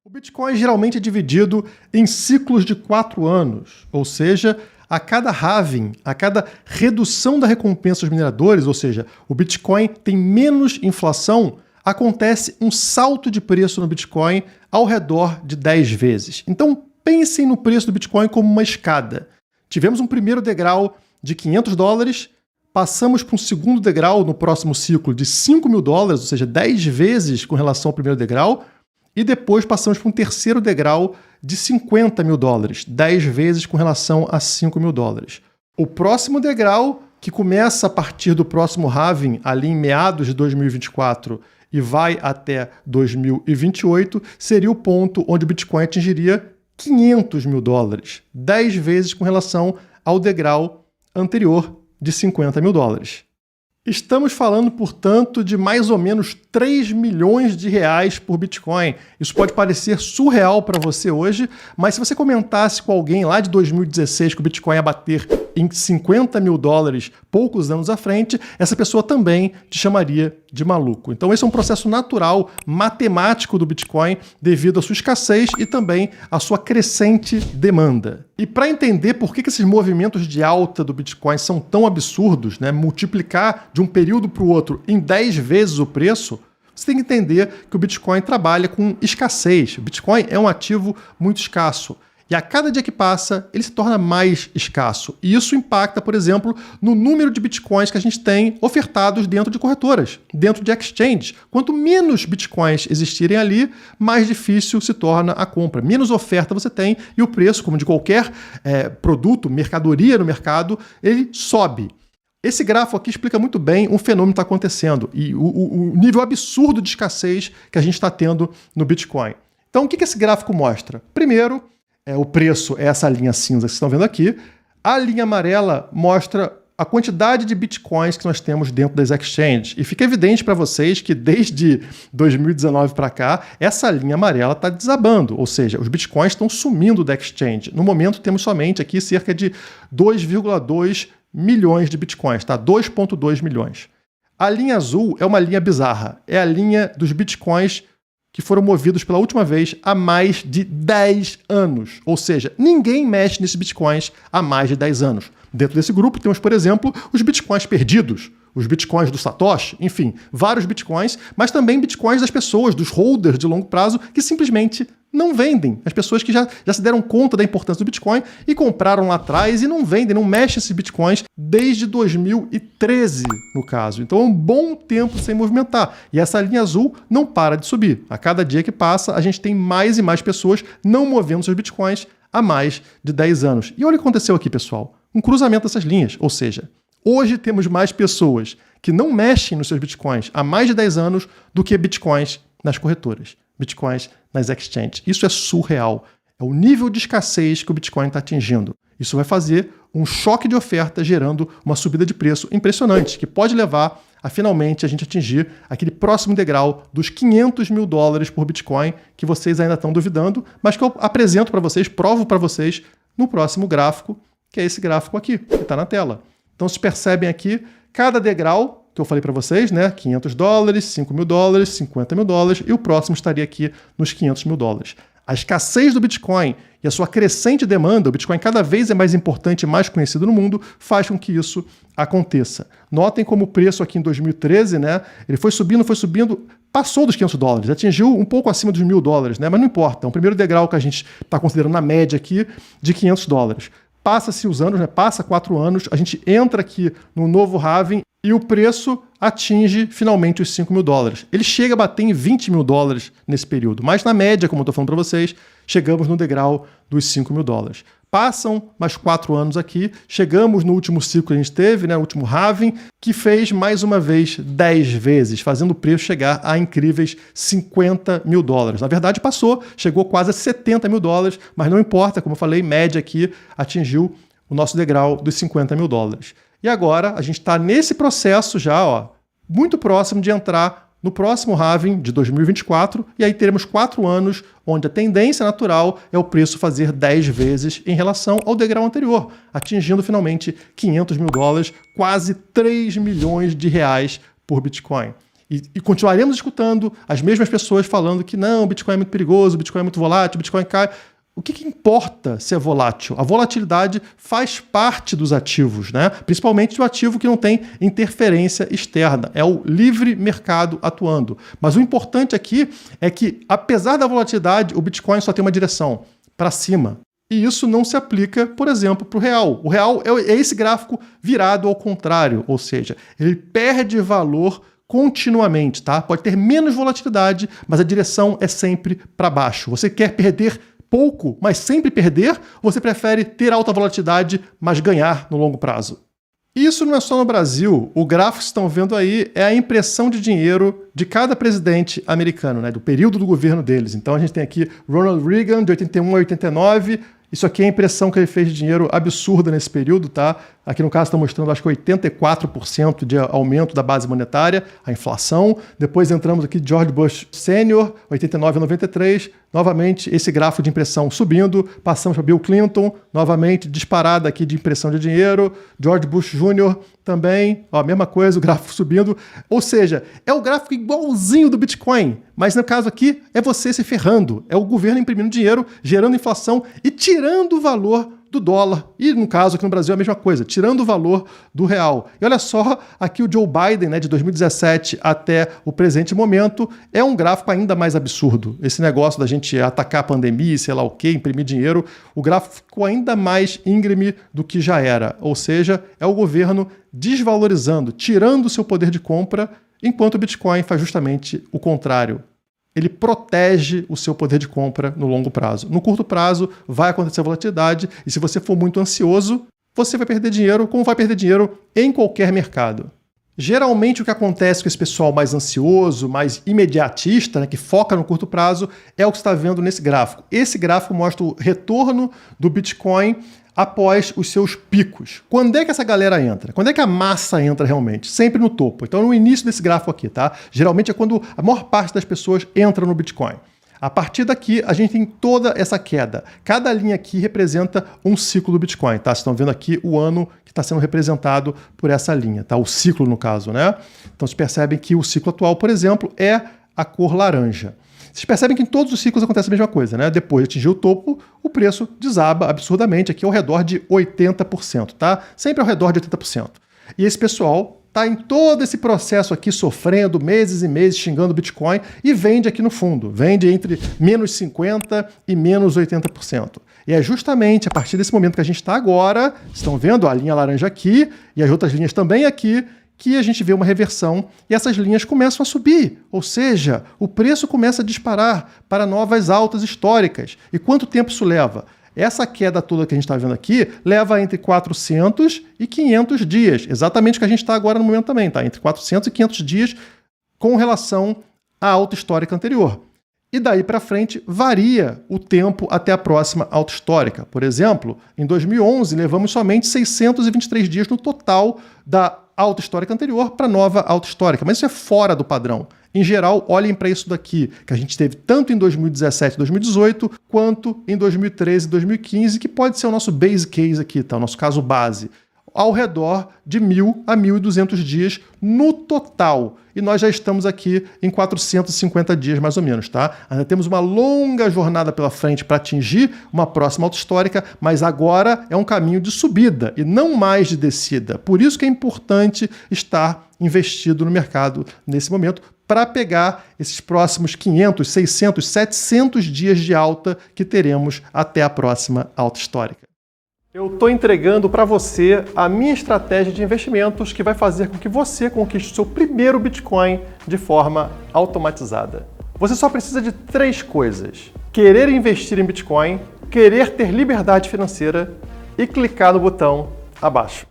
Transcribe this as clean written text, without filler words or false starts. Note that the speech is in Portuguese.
O Bitcoin geralmente é dividido em ciclos de 4 anos, ou seja, a cada halving, a cada redução da recompensa dos mineradores, ou seja, o Bitcoin tem menos inflação, acontece um salto de preço no Bitcoin ao redor de 10 vezes. Então pensem no preço do Bitcoin como uma escada. Tivemos um primeiro degrau de $500, passamos para um segundo degrau no próximo ciclo de $5.000, ou seja, 10 vezes com relação ao primeiro degrau, e depois passamos para um terceiro degrau de $50.000, 10 vezes com relação a $5.000. O próximo degrau, que começa a partir do próximo halving, ali em meados de 2024 e vai até 2028, seria o ponto onde o Bitcoin atingiria $500.000, 10 vezes com relação ao degrau anterior de $50.000. Estamos falando, portanto, de mais ou menos 3 milhões de reais por Bitcoin. Isso pode parecer surreal para você hoje, mas se você comentasse com alguém lá de 2016 que o Bitcoin ia bater em $50.000 poucos anos à frente, essa pessoa também te chamaria de maluco. Então esse é um processo natural, matemático do Bitcoin, devido à sua escassez e também à sua crescente demanda. E para entender por que esses movimentos de alta do Bitcoin são tão absurdos, né, multiplicar de um período para o outro em 10 vezes o preço, você tem que entender que o Bitcoin trabalha com escassez. O Bitcoin é um ativo muito escasso. E a cada dia que passa, ele se torna mais escasso. E isso impacta, por exemplo, no número de bitcoins que a gente tem ofertados dentro de corretoras, dentro de exchanges. Quanto menos bitcoins existirem ali, mais difícil se torna a compra. Menos oferta você tem e o preço, como de qualquer produto, mercadoria no mercado, ele sobe. Esse gráfico aqui explica muito bem um fenômeno que está acontecendo e o nível absurdo de escassez que a gente está tendo no Bitcoin. Então, o que esse gráfico mostra? Primeiro, o preço é essa linha cinza que vocês estão vendo aqui. A linha amarela mostra a quantidade de bitcoins que nós temos dentro das exchanges. E fica evidente para vocês que desde 2019 para cá, essa linha amarela está desabando. Ou seja, os bitcoins estão sumindo da exchange. No momento, temos somente aqui cerca de 2,2 milhões de bitcoins, tá? 2,2 milhões. A linha azul é uma linha bizarra. É a linha dos bitcoins que foram movidos pela última vez há mais de 10 anos. Ou seja, ninguém mexe nesses bitcoins há mais de 10 anos. Dentro desse grupo temos, por exemplo, os bitcoins perdidos, os bitcoins do Satoshi, enfim, vários bitcoins, mas também bitcoins das pessoas, dos holders de longo prazo, que simplesmente não vendem. As pessoas que já se deram conta da importância do Bitcoin e compraram lá atrás e não vendem, não mexem esses bitcoins desde 2013, no caso. Então é um bom tempo sem movimentar. E essa linha azul não para de subir. A cada dia que passa, a gente tem mais e mais pessoas não movendo seus bitcoins há mais de 10 anos. E olha o que aconteceu aqui, pessoal. Um cruzamento dessas linhas. Ou seja, hoje temos mais pessoas que não mexem nos seus bitcoins há mais de 10 anos do que bitcoins nas corretoras, bitcoins nas exchanges. Isso é surreal. É o nível de escassez que o Bitcoin está atingindo. Isso vai fazer um choque de oferta, gerando uma subida de preço impressionante, que pode levar a finalmente a gente atingir aquele próximo degrau dos $500.000 por Bitcoin, que vocês ainda estão duvidando, mas que eu apresento para vocês, provo para vocês no próximo gráfico, que é esse gráfico aqui, que está na tela. Então, vocês percebem aqui, cada degrau que eu falei para vocês, né? $500, $5.000, $50.000 e o próximo estaria aqui nos $500.000. A escassez do Bitcoin e a sua crescente demanda, o Bitcoin cada vez é mais importante e mais conhecido no mundo, faz com que isso aconteça. Notem como o preço aqui em 2013, né? Ele foi subindo, passou dos $500, atingiu um pouco acima dos $1.000, né? Mas não importa, é o primeiro degrau que a gente está considerando na média aqui de $500. Passa-se os anos, né? Passa 4 anos, a gente entra aqui no novo halving e o preço atinge finalmente os $5.000. Ele chega a bater em $20.000 nesse período, mas na média, como eu estou falando para vocês, chegamos no degrau dos $5.000. Passam mais 4 anos aqui, chegamos no último ciclo que a gente teve, né, o último halving, que fez mais uma vez 10 vezes, fazendo o preço chegar a incríveis $50.000. Na verdade passou, chegou quase a $70.000, mas não importa, como eu falei, média aqui atingiu o nosso degrau dos $50.000. E agora a gente está nesse processo já, ó, muito próximo de entrar no próximo halving de 2024, e aí teremos 4 anos onde a tendência natural é o preço fazer 10 vezes em relação ao degrau anterior, atingindo finalmente $500.000, quase 3 milhões de reais por Bitcoin. E continuaremos escutando as mesmas pessoas falando que não, o Bitcoin é muito perigoso, o Bitcoin é muito volátil, o Bitcoin cai. O que importa se é volátil? A volatilidade faz parte dos ativos, né? Principalmente do ativo que não tem interferência externa. É o livre mercado atuando. Mas o importante aqui é que, apesar da volatilidade, o Bitcoin só tem uma direção, para cima. E isso não se aplica, por exemplo, para o real. O real é esse gráfico virado ao contrário, ou seja, ele perde valor continuamente, tá? Pode ter menos volatilidade, mas a direção é sempre para baixo. Você quer perder pouco, mas sempre perder? Ou você prefere ter alta volatilidade, mas ganhar no longo prazo? E isso não é só no Brasil. O gráfico que vocês estão vendo aí é a impressão de dinheiro de cada presidente americano, né? Do período do governo deles. Então a gente tem aqui Ronald Reagan, de 81 a 89. Isso aqui é a impressão que ele fez de dinheiro absurda nesse período, tá? Aqui no caso está mostrando, acho que 84% de aumento da base monetária, a inflação. Depois entramos aqui George Bush Sr., 89 a 93. Novamente, esse gráfico de impressão subindo. Passamos para Bill Clinton, novamente disparada aqui de impressão de dinheiro. George Bush Jr. também, ó, a mesma coisa, o gráfico subindo. Ou seja, é o gráfico igualzinho do Bitcoin, mas no caso aqui é você se ferrando. É o governo imprimindo dinheiro, gerando inflação e tirando o valor do dólar. E no caso aqui no Brasil é a mesma coisa, tirando o valor do real. E olha só, aqui o Joe Biden, né, de 2017 até o presente momento, é um gráfico ainda mais absurdo. Esse negócio da gente atacar a pandemia, sei lá o quê, imprimir dinheiro, o gráfico ficou ainda mais íngreme do que já era. Ou seja, é o governo desvalorizando, tirando o seu poder de compra, enquanto o Bitcoin faz justamente o contrário. Ele protege o seu poder de compra no longo prazo. No curto prazo, vai acontecer volatilidade, e se você for muito ansioso, você vai perder dinheiro, como vai perder dinheiro em qualquer mercado. Geralmente, o que acontece com esse pessoal mais ansioso, mais imediatista, né, que foca no curto prazo, é o que você está vendo nesse gráfico. Esse gráfico mostra o retorno do Bitcoin após os seus picos. Quando é que essa galera entra? Quando é que a massa entra realmente? Sempre no topo. Então, no início desse gráfico aqui, tá? Geralmente é quando a maior parte das pessoas entra no Bitcoin. A partir daqui, a gente tem toda essa queda. Cada linha aqui representa um ciclo do Bitcoin, tá? Vocês estão vendo aqui o ano que está sendo representado por essa linha, tá? O ciclo, no caso, né? Então, vocês percebem que o ciclo atual, por exemplo, é a cor laranja. Vocês percebem que em todos os ciclos acontece a mesma coisa, né? Depois de atingir o topo, o preço desaba absurdamente, aqui ao redor de 80%, tá? Sempre ao redor de 80%. E esse pessoal tá em todo esse processo aqui, sofrendo meses e meses, xingando o Bitcoin, e vende aqui no fundo. Vende entre menos 50% e menos 80%. E é justamente a partir desse momento que a gente está agora, estão vendo a linha laranja aqui, e as outras linhas também aqui, que a gente vê uma reversão e essas linhas começam a subir, ou seja, o preço começa a disparar para novas altas históricas. E quanto tempo isso leva? Essa queda toda que a gente está vendo aqui leva entre 400 e 500 dias, exatamente o que a gente está agora no momento também, tá? Entre 400 e 500 dias com relação à alta histórica anterior. E daí para frente varia o tempo até a próxima alta histórica. Por exemplo, em 2011 levamos somente 623 dias no total da alta histórica anterior para nova alta histórica, mas isso é fora do padrão. Em geral, olhem para isso daqui, que a gente teve tanto em 2017 e 2018, quanto em 2013 e 2015, que pode ser o nosso base case aqui, tá? O nosso caso base, ao redor de 1.000 a 1.200 dias no total. E nós já estamos aqui em 450 dias mais ou menos, tá? Ainda temos uma longa jornada pela frente para atingir uma próxima alta histórica, mas agora é um caminho de subida e não mais de descida. Por isso que é importante estar investido no mercado nesse momento para pegar esses próximos 500, 600, 700 dias de alta que teremos até a próxima alta histórica. Eu estou entregando para você a minha estratégia de investimentos que vai fazer com que você conquiste o seu primeiro Bitcoin de forma automatizada. Você só precisa de 3 coisas: querer investir em Bitcoin, querer ter liberdade financeira e clicar no botão abaixo.